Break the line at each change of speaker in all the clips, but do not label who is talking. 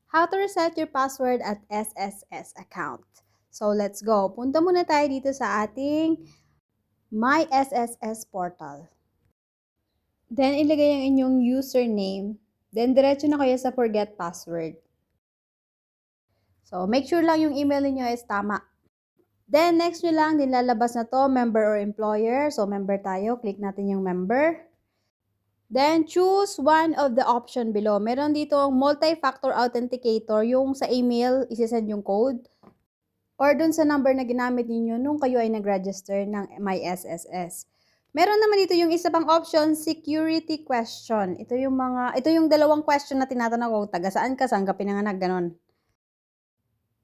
How to reset your password at SSS account. So, let's go. Punta muna tayo dito sa ating My SSS portal. Then, ilagay ang inyong username. Then, diretso na kayo sa forget password. So, make sure lang yung email niyo is tama. Then, next nyo lang, din lalabas na to, member or employer. So, member tayo. Click natin yung member. Then, choose one of the option below. Meron dito multi-factor authenticator. Yung sa email, isisend yung code. Or dun sa number na ginamit ninyo nung kayo ay nag-register ng MySSS. Meron naman dito yung isa pang option, security question. Ito yung dalawang question na tinatanong ko, taga saan ka, saan ka pinanganak, ganon.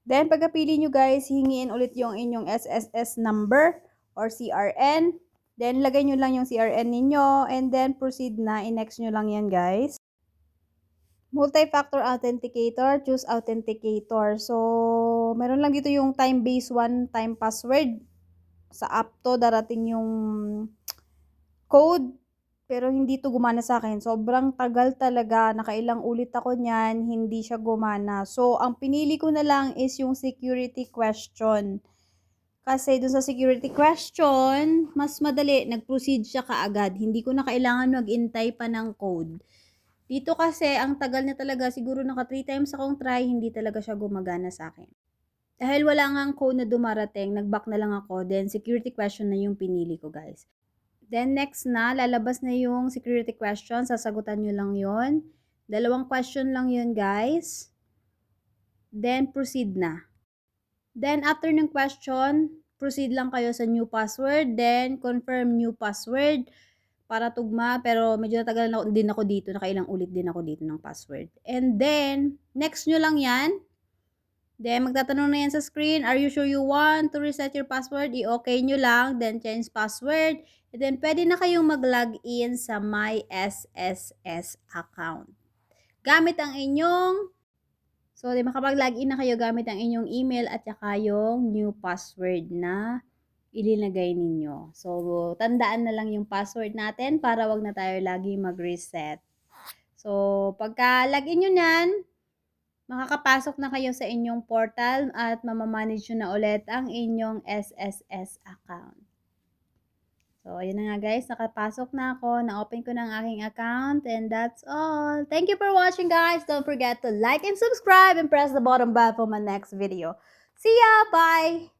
Then, pagkapili nyo guys, hingiin ulit yung inyong SSS number or CRN. Then, lagay nyo lang yung CRN ninyo and then proceed na. I-next nyo lang yan guys. Multi-factor authenticator, choose authenticator. So, meron lang dito yung time-based one-time password. Sa app to, darating yung code. Pero hindi to gumana sa akin. Sobrang tagal talaga. Nakailang ulit ako niyan, hindi siya gumana. So, ang pinili ko na lang is yung security question. Kasi dun sa security question, mas madali, nag-proceed siya kaagad. Hindi ko na kailangan mag-intay pa ng code. Dito kasi, ang tagal na talaga, siguro naka 3 times akong try, hindi talaga siya gumagana sa akin. Dahil wala nga ang code na dumarating, nag-back na lang ako, then security question na yung pinili ko guys. Then next na, lalabas na yung security question, sasagutan nyo lang yon. Dalawang question lang yun guys. Then proceed na. Then, after ng question, proceed lang kayo sa new password. Then, confirm new password para tugma. Pero, medyo natagal na din ako dito. Nakailang ulit din ako dito ng password. And then, next nyo lang yan. Then, magtatanong na yan sa screen. Are you sure you want to reset your password? I-okay nyo lang. Then, change password. And then, pwede na kayong mag-login sa My SSS account. Gamit ang inyong So, makapag-login na kayo gamit ang inyong email at saka yung new password na ilinagay ninyo. So, tandaan na lang yung password natin para wag na tayo lagi mag-reset. So, pagka-login nyo nan, makakapasok na kayo sa inyong portal at mamamanage nyo na ulit ang inyong SSS account. So, ayun na nga guys, nakapasok na ako, na-open ko na ang aking account, and that's all. Thank you for watching guys. Don't forget to like and subscribe and press the bottom bell for my next video. See ya! Bye!